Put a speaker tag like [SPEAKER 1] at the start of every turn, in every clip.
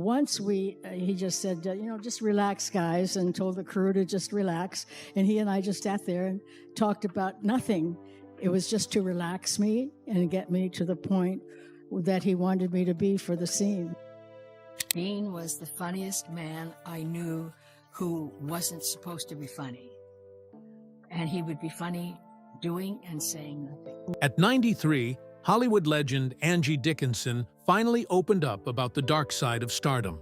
[SPEAKER 1] once he just said, just relax, guys, and told the crew to just relax. And he and I just sat there and talked about nothing. It was just to relax me and get me to the point that he wanted me to be for the scene.
[SPEAKER 2] Dean was the funniest man I knew who wasn't supposed to be funny. And he would be funny doing and saying nothing.
[SPEAKER 3] At 93, Hollywood legend Angie Dickinson finally opened up about the dark side of stardom.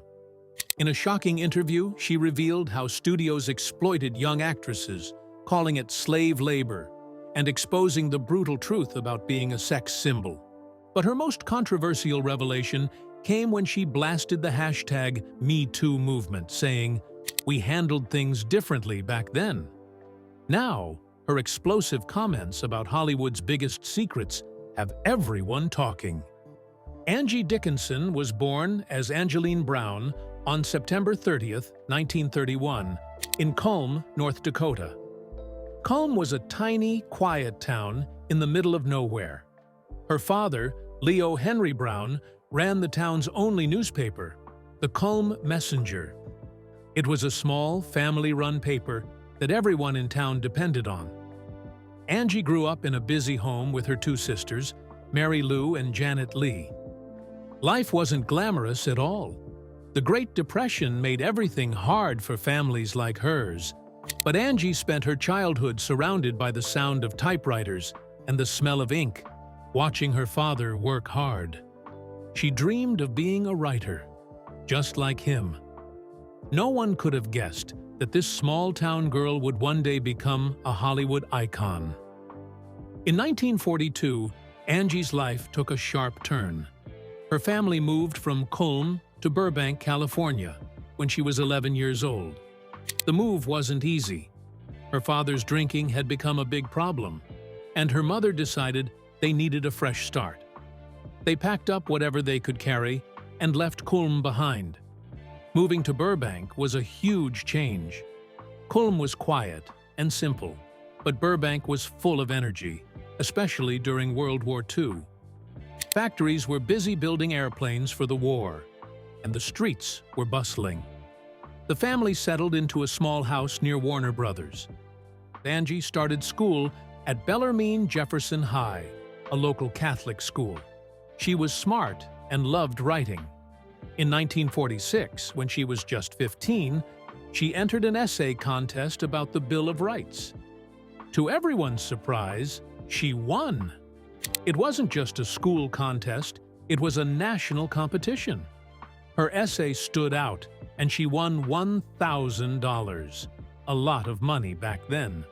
[SPEAKER 3] In a shocking interview, she revealed how studios exploited young actresses, calling it slave labor, and exposing the brutal truth about being a sex symbol. But her most controversial revelation came when she blasted the hashtag MeToo movement, saying, "We handled things differently back then." Now, her explosive comments about Hollywood's biggest secrets have everyone talking. Angie Dickinson was born as Angeline Brown on September 30th, 1931, in Culm, North Dakota. Culm was a tiny, quiet town in the middle of nowhere. Her father, Leo Henry Brown, ran the town's only newspaper, the Culm Messenger. It was a small, family-run paper that everyone in town depended on. Angie grew up in a busy home with her two sisters, Mary Lou and Janet Lee. Life wasn't glamorous at all. The Great Depression made everything hard for families like hers, but Angie spent her childhood surrounded by the sound of typewriters and the smell of ink, watching her father work hard. She dreamed of being a writer, just like him. No one could have guessed that this small-town girl would one day become a Hollywood icon. In 1942, Angie's life took a sharp turn. Her family moved from Culm to Burbank, California, when she was 11 years old. The move wasn't easy. Her father's drinking had become a big problem, and her mother decided they needed a fresh start. They packed up whatever they could carry and left Culm behind. Moving to Burbank was a huge change. Culm was quiet and simple, but Burbank was full of energy, especially during World War II. Factories were busy building airplanes for the war, and the streets were bustling. The family settled into a small house near Warner Brothers. Angie started school at Bellarmine Jefferson High, a local Catholic school. She was smart and loved writing. In 1946, when she was just 15, she entered an essay contest about the Bill of Rights. To everyone's surprise, she won. It wasn't just a school contest, it was a national competition. Her essay stood out, and she won $1,000, a lot of money back then.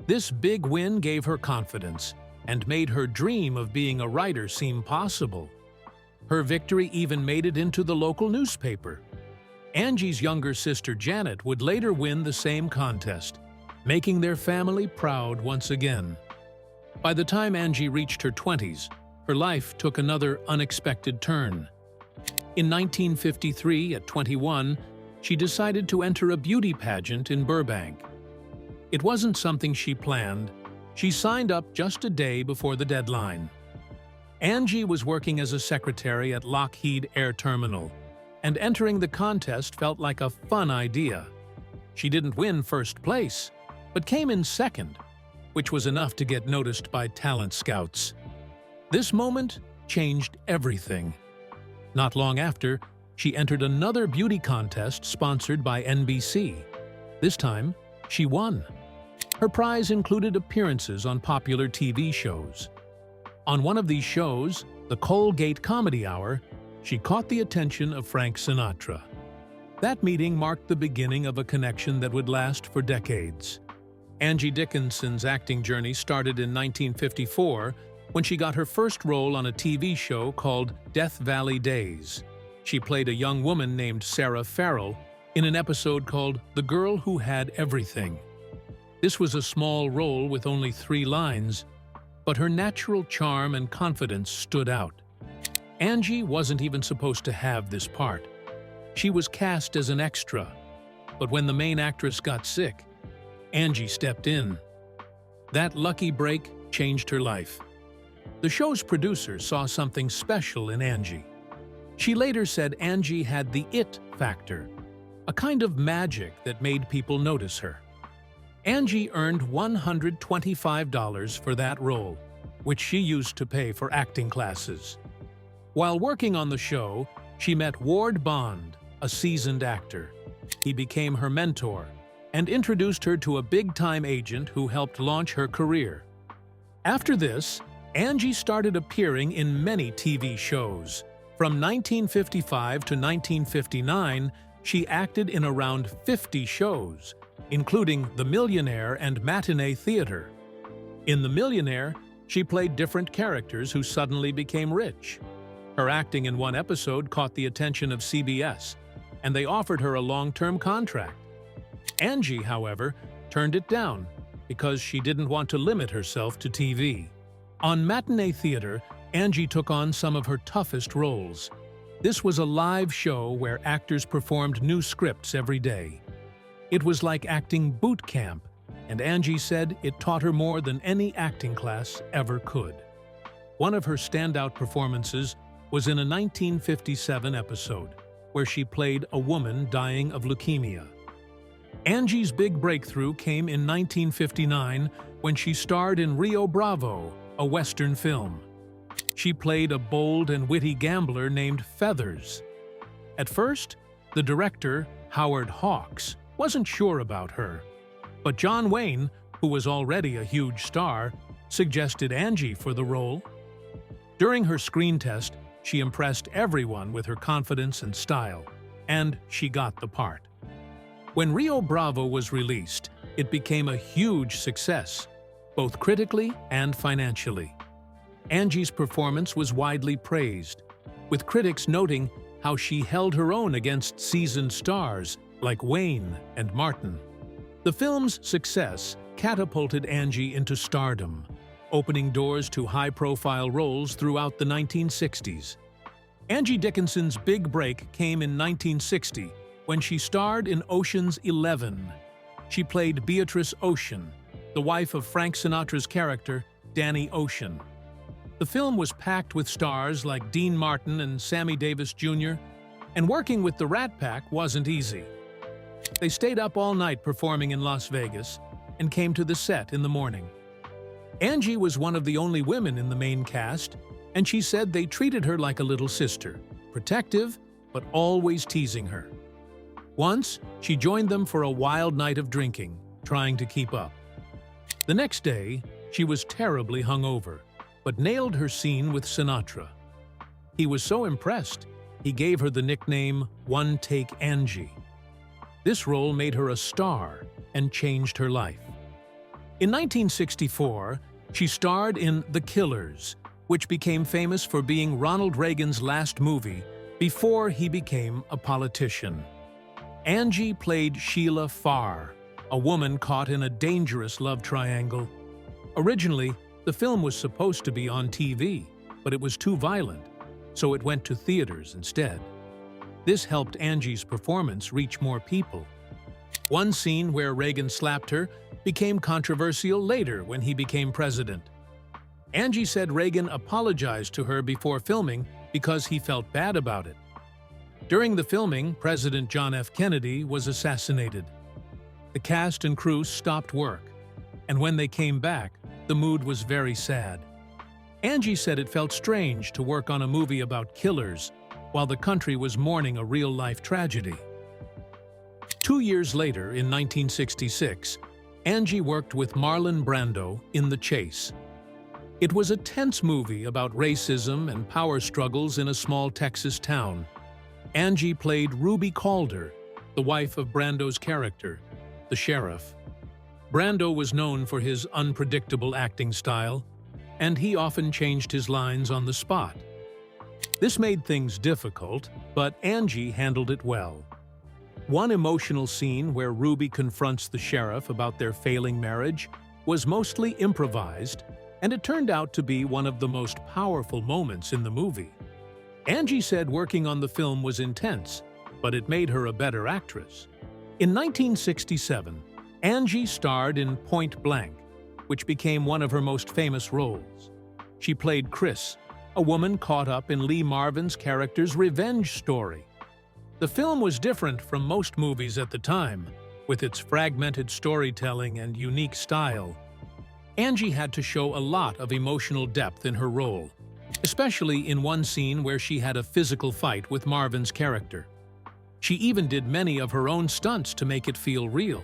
[SPEAKER 3] This big win gave her confidence and made her dream of being a writer seem possible. Her victory even made it into the local newspaper. Angie's younger sister Janet would later win the same contest, making their family proud once again. By the time Angie reached her 20s, her life took another unexpected turn. In 1953, at 21, she decided to enter a beauty pageant in Burbank. It wasn't something she planned. She signed up just a day before the deadline. Angie was working as a secretary at Lockheed Air Terminal, and entering the contest felt like a fun idea. She didn't win first place, but came in second, which was enough to get noticed by talent scouts. This moment changed everything. Not long after, she entered another beauty contest sponsored by NBC. This time, she won. Her prize included appearances on popular TV shows. On one of these shows, the Colgate Comedy Hour, she caught the attention of Frank Sinatra. That meeting marked the beginning of a connection that would last for decades. Angie Dickinson's acting journey started in 1954 when she got her first role on a TV show called Death Valley Days. She played a young woman named Sarah Farrell in an episode called The Girl Who Had Everything. This was a small role with only 3 lines, but her natural charm and confidence stood out. Angie wasn't even supposed to have this part. She was cast as an extra, but when the main actress got sick, Angie stepped in. That lucky break changed her life. The show's producers saw something special in Angie. She later said Angie had the it factor, a kind of magic that made people notice her. Angie earned $125 for that role, which she used to pay for acting classes. While working on the show, she met Ward Bond, a seasoned actor. He became her mentor and introduced her to a big-time agent who helped launch her career. After this, Angie started appearing in many TV shows. From 1955 to 1959, she acted in around 50 shows, including The Millionaire and Matinee Theater. In The Millionaire, she played different characters who suddenly became rich. Her acting in one episode caught the attention of CBS, and they offered her a long-term contract. Angie, however, turned it down because she didn't want to limit herself to TV. On Matinee Theater, Angie took on some of her toughest roles. This was a live show where actors performed new scripts every day. It was like acting boot camp, and Angie said it taught her more than any acting class ever could. One of her standout performances was in a 1957 episode, where she played a woman dying of leukemia. Angie's big breakthrough came in 1959 when she starred in Rio Bravo, a Western film. She played a bold and witty gambler named Feathers. At first, the director, Howard Hawks, wasn't sure about her, but John Wayne, who was already a huge star, suggested Angie for the role. During her screen test, she impressed everyone with her confidence and style, and she got the part. When Rio Bravo was released, it became a huge success, both critically and financially. Angie's performance was widely praised, with critics noting how she held her own against seasoned stars like Wayne and Martin. The film's success catapulted Angie into stardom, opening doors to high-profile roles throughout the 1960s. Angie Dickinson's big break came in 1960 when she starred in Ocean's 11. She played Beatrice Ocean, the wife of Frank Sinatra's character, Danny Ocean. The film was packed with stars like Dean Martin and Sammy Davis Jr., and working with the Rat Pack wasn't easy. They stayed up all night performing in Las Vegas and came to the set in the morning. Angie was one of the only women in the main cast, and she said they treated her like a little sister, protective, but always teasing her. Once, she joined them for a wild night of drinking, trying to keep up. The next day, she was terribly hungover, but nailed her scene with Sinatra. He was so impressed, he gave her the nickname One Take Angie. This role made her a star and changed her life. In 1964, she starred in The Killers, which became famous for being Ronald Reagan's last movie before he became a politician. Angie played Sheila Farr, a woman caught in a dangerous love triangle. Originally, the film was supposed to be on TV, but it was too violent, so it went to theaters instead. This helped Angie's performance reach more people. One scene where Reagan slapped her became controversial later when he became president. Angie said Reagan apologized to her before filming because he felt bad about it. During the filming, President John F. Kennedy was assassinated. The cast and crew stopped work, and when they came back, the mood was very sad. Angie said it felt strange to work on a movie about killers while the country was mourning a real-life tragedy. 2 years later, in 1966, Angie worked with Marlon Brando in The Chase. It was a tense movie about racism and power struggles in a small Texas town. Angie played Ruby Calder, the wife of Brando's character, the sheriff. Brando was known for his unpredictable acting style, and he often changed his lines on the spot. This made things difficult, but Angie handled it well. One emotional scene where Ruby confronts the sheriff about their failing marriage was mostly improvised, and it turned out to be one of the most powerful moments in the movie. Angie said working on the film was intense, but it made her a better actress. In 1967, Angie starred in Point Blank, which became one of her most famous roles. She played Chris, a woman caught up in Lee Marvin's character's revenge story. The film was different from most movies at the time, with its fragmented storytelling and unique style. Angie had to show a lot of emotional depth in her role, especially in one scene where she had a physical fight with Marvin's character. She even did many of her own stunts to make it feel real.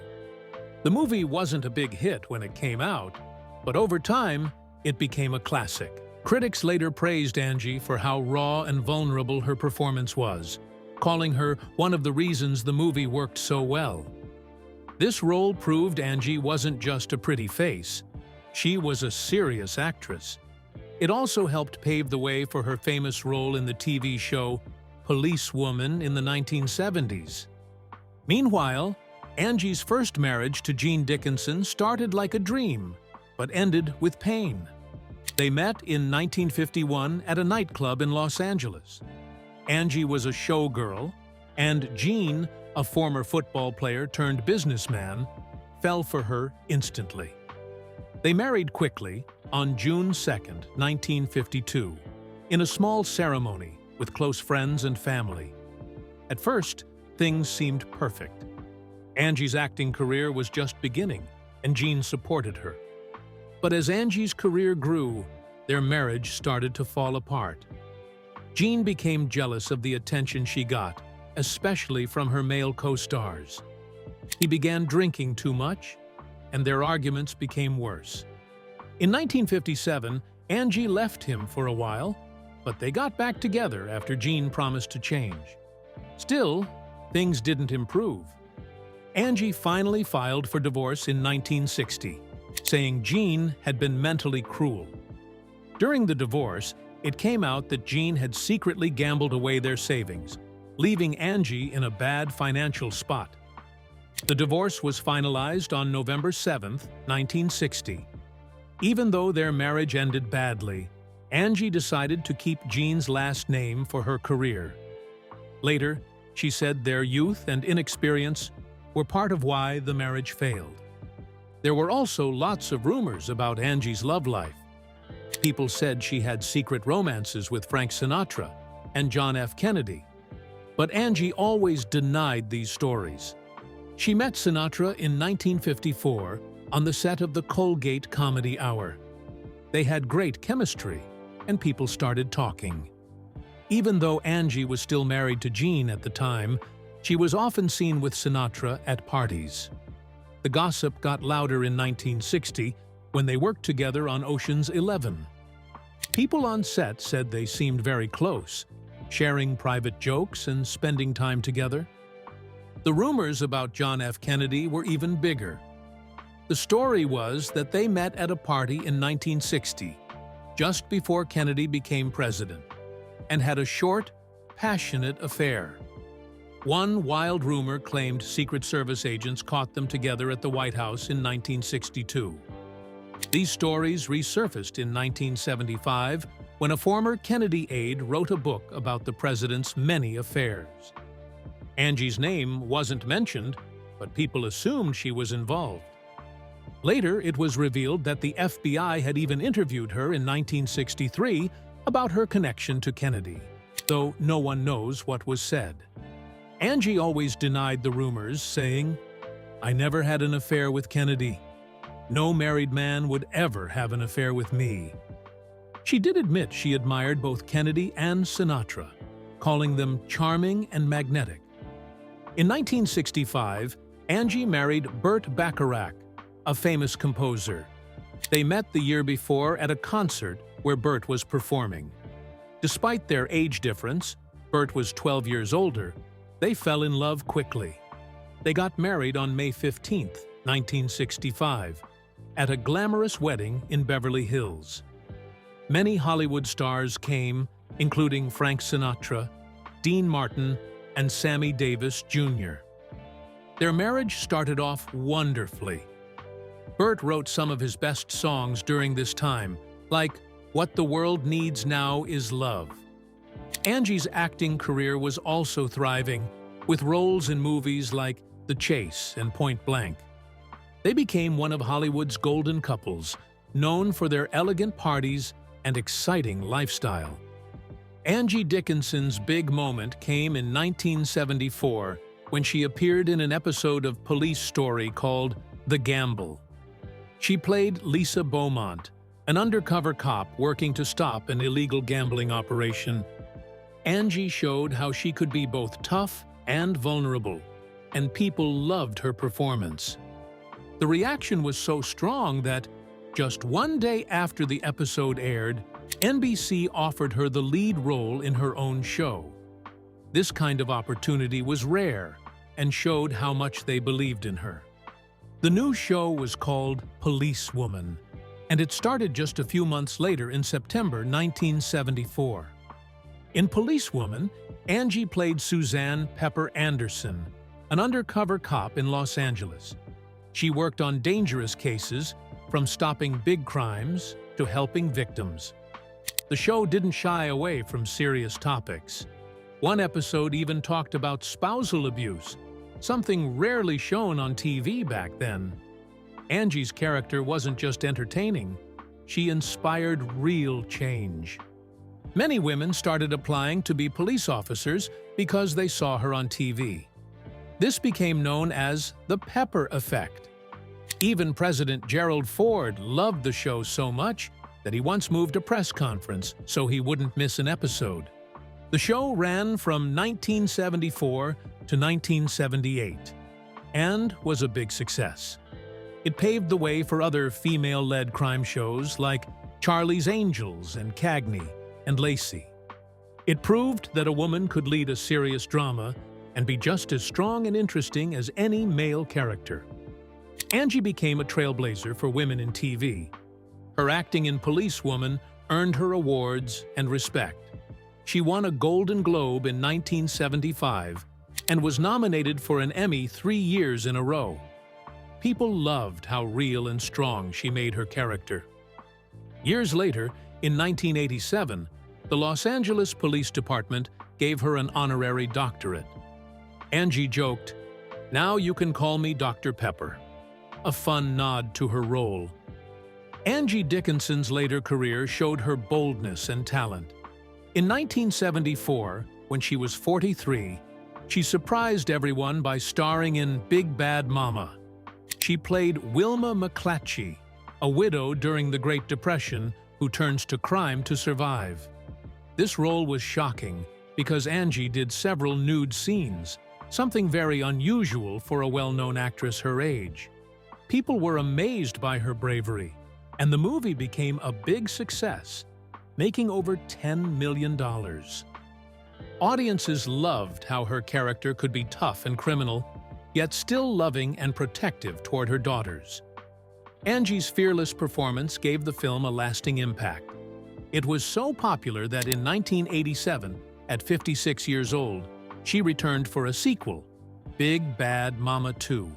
[SPEAKER 3] The movie wasn't a big hit when it came out, but over time, it became a classic. Critics later praised Angie for how raw and vulnerable her performance was, calling her one of the reasons the movie worked so well. This role proved Angie wasn't just a pretty face. She was a serious actress. It also helped pave the way for her famous role in the TV show Policewoman in the 1970s. Meanwhile, Angie's first marriage to Gene Dickinson started like a dream, but ended with pain. They met in 1951 at a nightclub in Los Angeles. Angie was a showgirl, and Gene, a former football player turned businessman, fell for her instantly. They married quickly on June 2, 1952, in a small ceremony with close friends and family. At first, things seemed perfect. Angie's acting career was just beginning, and Gene supported her. But as Angie's career grew, their marriage started to fall apart. Gene became jealous of the attention she got, especially from her male co-stars. He began drinking too much, and their arguments became worse. In 1957, Angie left him for a while, but they got back together after Gene promised to change. Still, things didn't improve. Angie finally filed for divorce in 1960, saying Gene had been mentally cruel. During the divorce, it came out that Gene had secretly gambled away their savings, leaving Angie in a bad financial spot. The divorce was finalized on November 7, 1960. Even though their marriage ended badly, Angie decided to keep Gene's last name for her career. Later, she said their youth and inexperience were part of why the marriage failed. There were also lots of rumors about Angie's love life. People said she had secret romances with Frank Sinatra and John F. Kennedy. But Angie always denied these stories. She met Sinatra in 1954 on the set of the Colgate Comedy Hour. They had great chemistry, and people started talking. Even though Angie was still married to Gene at the time, she was often seen with Sinatra at parties. The gossip got louder in 1960 when they worked together on Ocean's 11. People on set said they seemed very close, sharing private jokes and spending time together. The rumors about John F. Kennedy were even bigger. The story was that they met at a party in 1960, just before Kennedy became president, and had a short, passionate affair. One wild rumor claimed Secret Service agents caught them together at the White House in 1962. These stories resurfaced in 1975 when a former Kennedy aide wrote a book about the president's many affairs. Angie's name wasn't mentioned, but people assumed she was involved. Later, it was revealed that the FBI had even interviewed her in 1963 about her connection to Kennedy, though no one knows what was said. Angie always denied the rumors, saying, "I never had an affair with Kennedy. No married man would ever have an affair with me." She did admit she admired both Kennedy and Sinatra, calling them charming and magnetic. In 1965, Angie married Bert Bacharach, a famous composer. They met the year before at a concert where Bert was performing. Despite their age difference, Bert was 12 years older, they fell in love quickly. They got married on May 15, 1965, at a glamorous wedding in Beverly Hills. Many Hollywood stars came, including Frank Sinatra, Dean Martin, and Sammy Davis Jr. Their marriage started off wonderfully. Bert wrote some of his best songs during this time, like "What the World Needs Now Is Love." Angie's acting career was also thriving, with roles in movies like The Chase and Point Blank. They became one of Hollywood's golden couples, known for their elegant parties and exciting lifestyle. Angie Dickinson's big moment came in 1974 when she appeared in an episode of Police Story called The Gamble. She played Lisa Beaumont, an undercover cop working to stop an illegal gambling operation. Angie showed how she could be both tough and vulnerable, and people loved her performance. The reaction was so strong that, just one day after the episode aired, NBC offered her the lead role in her own show. This kind of opportunity was rare and showed how much they believed in her. The new show was called Policewoman, and it started just a few months later in September 1974. In Policewoman, Angie played Suzanne Pepper Anderson, an undercover cop in Los Angeles. She worked on dangerous cases, from stopping big crimes to helping victims. The show didn't shy away from serious topics. One episode even talked about spousal abuse, something rarely shown on TV back then. Angie's character wasn't just entertaining, she inspired real change. Many women started applying to be police officers because they saw her on TV. This became known as the Pepper Effect. Even President Gerald Ford loved the show so much that he once moved a press conference so he wouldn't miss an episode. The show ran from 1974 to 1978 and was a big success. It paved the way for other female-led crime shows like Charlie's Angels and Cagney and Lacey. It proved that a woman could lead a serious drama and be just as strong and interesting as any male character. Angie became a trailblazer for women in TV. Her acting in Policewoman earned her awards and respect. She won a Golden Globe in 1975 and was nominated for an Emmy 3 years in a row. People loved how real and strong she made her character. Years later, in 1987, the Los Angeles Police Department gave her an honorary doctorate. Angie joked, "Now you can call me Dr. Pepper," a fun nod to her role. Angie Dickinson's later career showed her boldness and talent. In 1974, when she was 43, she surprised everyone by starring in Big Bad Mama. She played Wilma McClatchy, a widow during the Great Depression who turns to crime to survive. This role was shocking because Angie did several nude scenes, something very unusual for a well-known actress her age. People were amazed by her bravery, and the movie became a big success, making over $10 million. Audiences loved how her character could be tough and criminal, yet still loving and protective toward her daughters. Angie's fearless performance gave the film a lasting impact. It was so popular that in 1987, at 56 years old, she returned for a sequel, Big Bad Mama 2.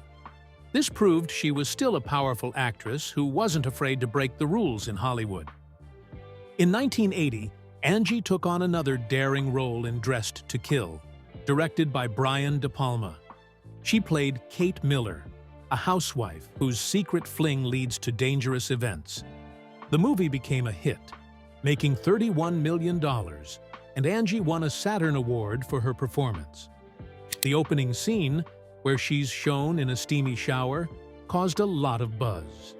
[SPEAKER 3] This proved she was still a powerful actress who wasn't afraid to break the rules in Hollywood. In 1980, Angie took on another daring role in Dressed to Kill, directed by Brian De Palma. She played Kate Miller, a housewife whose secret fling leads to dangerous events. The movie became a hit, making $31 million, and Angie won a Saturn Award for her performance. The opening scene, where she's shown in a steamy shower, caused a lot of buzz.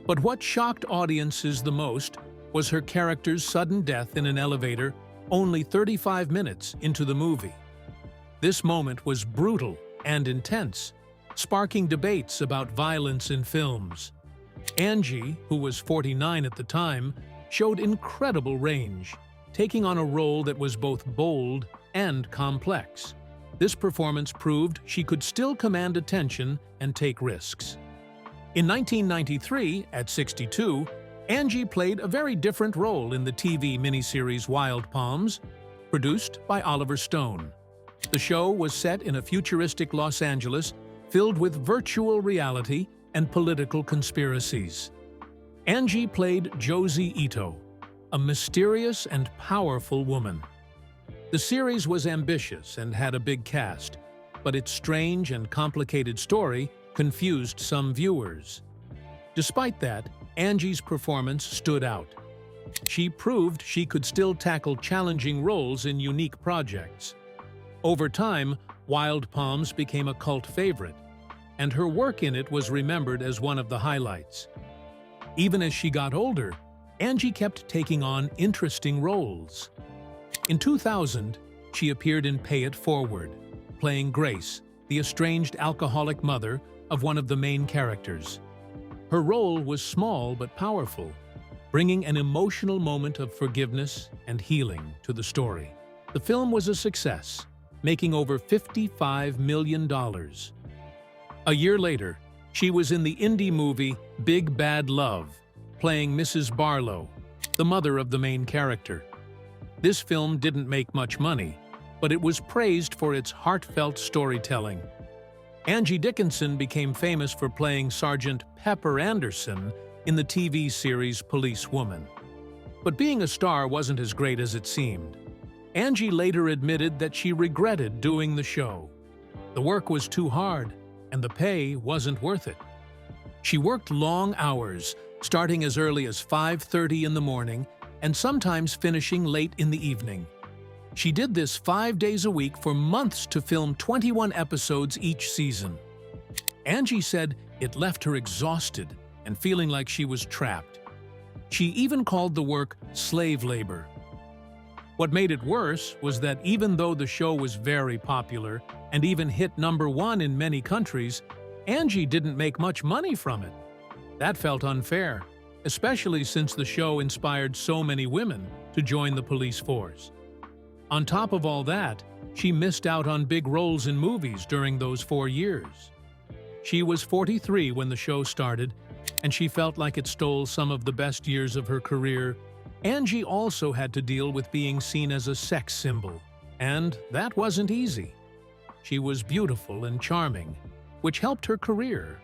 [SPEAKER 3] But what shocked audiences the most was her character's sudden death in an elevator only 35 minutes into the movie. This moment was brutal and intense, sparking debates about violence in films. Angie, who was 49 at the time, showed incredible range, taking on a role that was both bold and complex. This performance proved she could still command attention and take risks. In 1993, at 62, Angie played a very different role in the TV miniseries Wild Palms, produced by Oliver Stone. The show was set in a futuristic Los Angeles filled with virtual reality and political conspiracies. Angie played Josie Ito, a mysterious and powerful woman. The series was ambitious and had a big cast, but its strange and complicated story confused some viewers. Despite that, Angie's performance stood out. She proved she could still tackle challenging roles in unique projects. Over time, Wild Palms became a cult favorite, and her work in it was remembered as one of the highlights. Even as she got older, Angie kept taking on interesting roles. In 2000, she appeared in Pay It Forward, playing Grace, the estranged alcoholic mother of one of the main characters. Her role was small but powerful, bringing an emotional moment of forgiveness and healing to the story. The film was a success, making over $55 million. A year later, she was in the indie movie Big Bad Love, playing Mrs. Barlow, the mother of the main character. This film didn't make much money, but it was praised for its heartfelt storytelling. Angie Dickinson became famous for playing Sergeant Pepper Anderson in the TV series Police Woman. But being a star wasn't as great as it seemed. Angie later admitted that she regretted doing the show. The work was too hard, and the pay wasn't worth it. She worked long hours, starting as early as 5:30 in the morning and sometimes finishing late in the evening. She did this 5 days a week for months to film 21 episodes each season. Angie said it left her exhausted and feeling like she was trapped. She even called the work slave labor. What made it worse was that even though the show was very popular and even hit #1 in many countries, Angie didn't make much money from it. That felt unfair, especially since the show inspired so many women to join the police force. On top of all that, she missed out on big roles in movies during those 4 years. She was 43 when the show started, and she felt like it stole some of the best years of her career. Angie also had to deal with being seen as a sex symbol, and that wasn't easy. She was beautiful and charming, which helped her career,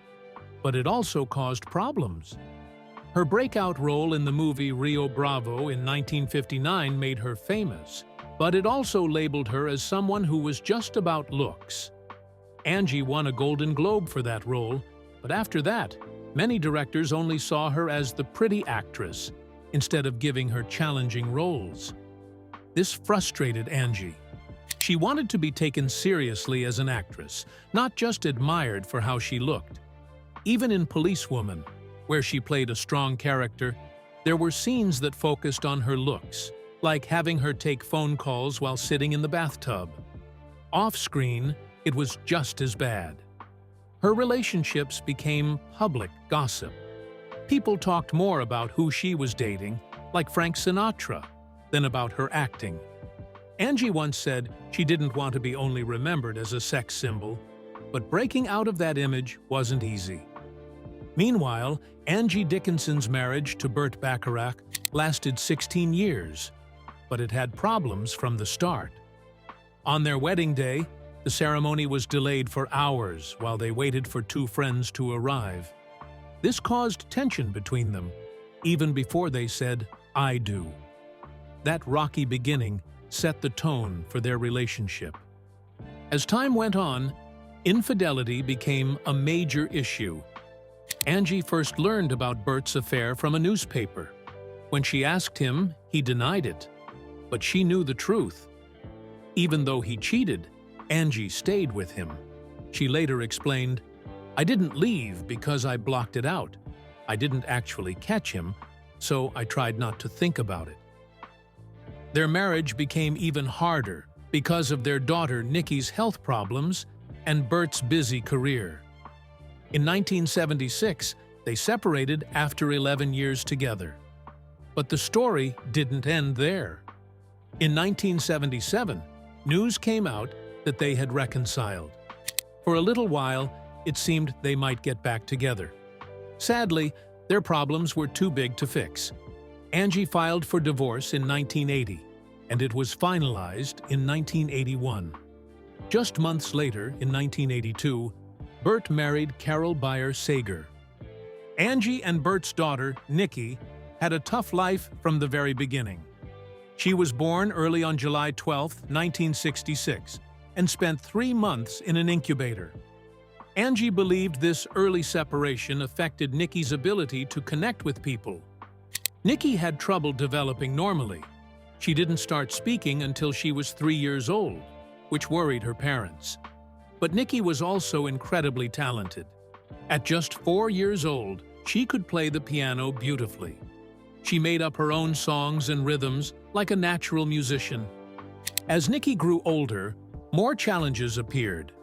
[SPEAKER 3] but it also caused problems. Her breakout role in the movie Rio Bravo in 1959 made her famous, but it also labeled her as someone who was just about looks. Angie won a Golden Globe for that role, but after that, many directors only saw her as the pretty actress instead of giving her challenging roles. This frustrated Angie. She wanted to be taken seriously as an actress, not just admired for how she looked. Even in Police Woman, where she played a strong character, there were scenes that focused on her looks, like having her take phone calls while sitting in the bathtub. Off-screen, it was just as bad. Her relationships became public gossip. People talked more about who she was dating, like Frank Sinatra, than about her acting. Angie once said she didn't want to be only remembered as a sex symbol, but breaking out of that image wasn't easy. Meanwhile, Angie Dickinson's marriage to Bert Bacharach lasted 16 years, but it had problems from the start. On their wedding day, the ceremony was delayed for hours while they waited for two friends to arrive. This caused tension between them, even before they said, "I do." That rocky beginning set the tone for their relationship. As time went on, infidelity became a major issue. Angie first learned about Bert's affair from a newspaper. When she asked him, he denied it. But she knew the truth. Even though he cheated, Angie stayed with him. She later explained, "I didn't leave because I blocked it out. I didn't actually catch him, so I tried not to think about it." Their marriage became even harder because of their daughter Nikki's health problems and Bert's busy career. In 1976, they separated after 11 years together. But the story didn't end there. In 1977, news came out that they had reconciled. For a little while, it seemed they might get back together. Sadly, their problems were too big to fix. Angie filed for divorce in 1980, and it was finalized in 1981. Just months later, in 1982, Bert married Carol Bayer Sager. Angie and Bert's daughter, Nikki, had a tough life from the very beginning. She was born early on July 12, 1966, and spent 3 months in an incubator. Angie believed this early separation affected Nikki's ability to connect with people. Nikki had trouble developing normally. She didn't start speaking until she was 3 years old, which worried her parents. But Nikki was also incredibly talented. At just 4 years old, she could play the piano beautifully. She made up her own songs and rhythms like a natural musician. As Nikki grew older, more challenges appeared.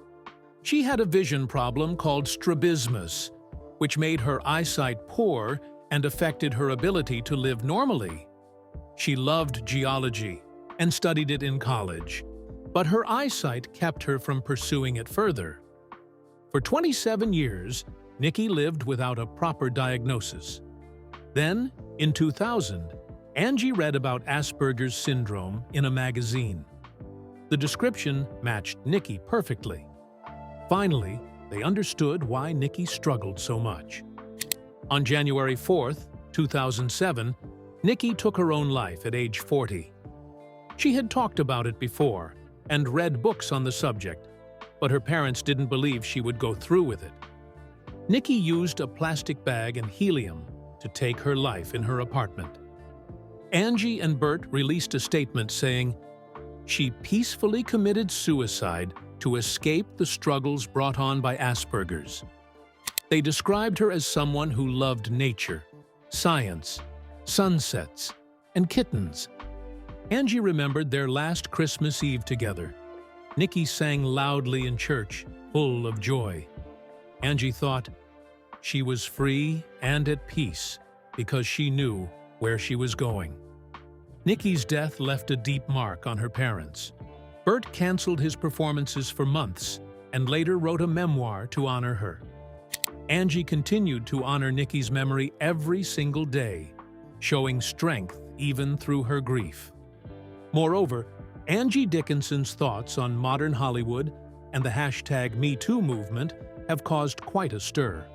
[SPEAKER 3] She had a vision problem called strabismus, which made her eyesight poor and affected her ability to live normally. She loved geology and studied it in college, but her eyesight kept her from pursuing it further. For 27 years, Nikki lived without a proper diagnosis. Then, in 2000, Angie read about Asperger's syndrome in a magazine. The description matched Nikki perfectly. Finally, they understood why Nikki struggled so much. On January 4th, 2007, Nikki took her own life at age 40. She had talked about it before and read books on the subject, but her parents didn't believe she would go through with it. Nikki used a plastic bag and helium to take her life in her apartment. Angie and Bert released a statement saying, "She peacefully committed suicide to escape the struggles brought on by Asperger's." They described her as someone who loved nature, science, sunsets, and kittens. Angie remembered their last Christmas Eve together. Nikki sang loudly in church, full of joy. Angie thought she was free and at peace because she knew where she was going. Nikki's death left a deep mark on her parents. Bert canceled his performances for months and later wrote a memoir to honor her. Angie continued to honor Nikki's memory every single day, showing strength even through her grief. Moreover, Angie Dickinson's thoughts on modern Hollywood and the #MeToo movement have caused quite a stir.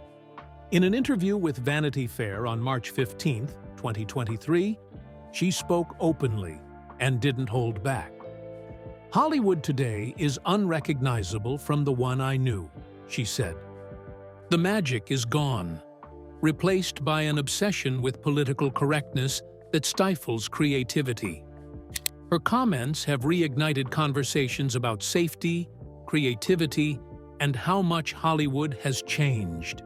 [SPEAKER 3] In an interview with Vanity Fair on March 15, 2023, she spoke openly and didn't hold back. "Hollywood today is unrecognizable from the one I knew," she said. "The magic is gone, replaced by an obsession with political correctness that stifles creativity." Her comments have reignited conversations about safety, creativity, and how much Hollywood has changed.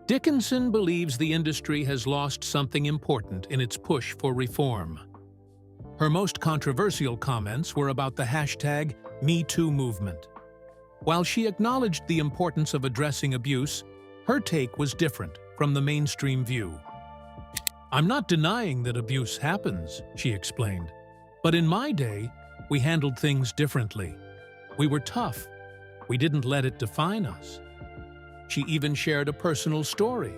[SPEAKER 3] Dickinson believes the industry has lost something important in its push for reform. Her most controversial comments were about the #MeToo movement. While she acknowledged the importance of addressing abuse, her take was different from the mainstream view. "I'm not denying that abuse happens," she explained. "But in my day, we handled things differently. We were tough. We didn't let it define us." She even shared a personal story.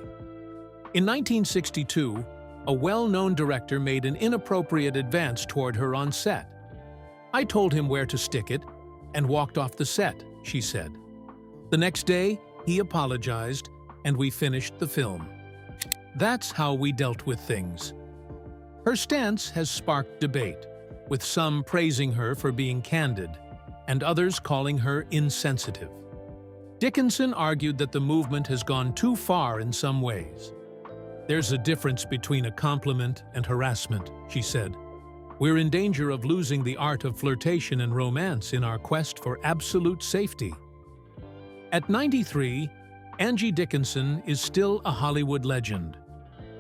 [SPEAKER 3] In 1962, a well-known director made an inappropriate advance toward her on set. "I told him where to stick it and walked off the set," she said. "The next day, he apologized and we finished the film. That's how we dealt with things." Her stance has sparked debate, with some praising her for being candid and others calling her insensitive. Dickinson argued that the movement has gone too far in some ways. "There's a difference between a compliment and harassment," she said. "We're in danger of losing the art of flirtation and romance in our quest for absolute safety." At 93, Angie Dickinson is still a Hollywood legend.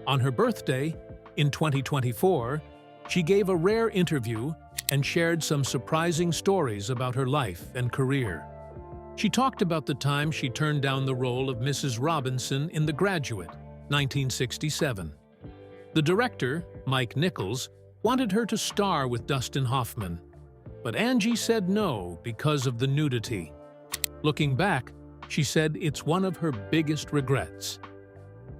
[SPEAKER 3] On her birthday, in 2024, she gave a rare interview and shared some surprising stories about her life and career. She talked about the time she turned down the role of Mrs. Robinson in The Graduate, 1967. The director, Mike Nichols, wanted her to star with Dustin Hoffman, but Angie said no because of the nudity. Looking back, she said it's one of her biggest regrets.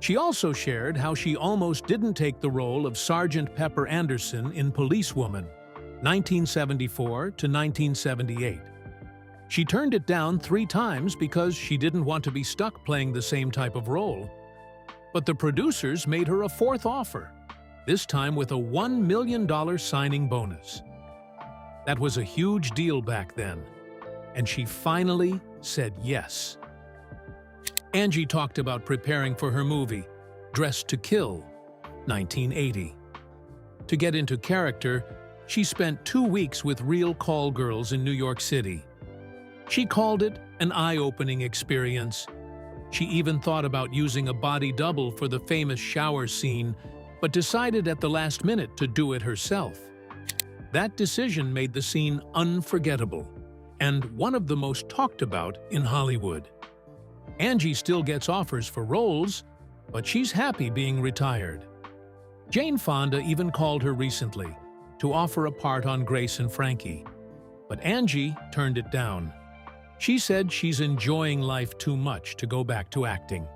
[SPEAKER 3] She also shared how she almost didn't take the role of Sergeant Pepper Anderson in Policewoman, 1974 to 1978. She turned it down 3 times because she didn't want to be stuck playing the same type of role. But the producers made her a 4th offer, this time with a $1 million signing bonus. That was a huge deal back then, and she finally said yes. Angie talked about preparing for her movie, Dressed to Kill, 1980. To get into character, she spent 2 weeks with real call girls in New York City. She called it an eye-opening experience. She even thought about using a body double for the famous shower scene, but decided at the last minute to do it herself. That decision made the scene unforgettable, and one of the most talked about in Hollywood. Angie still gets offers for roles, but she's happy being retired. Jane Fonda even called her recently to offer a part on Grace and Frankie, but Angie turned it down. She said she's enjoying life too much to go back to acting.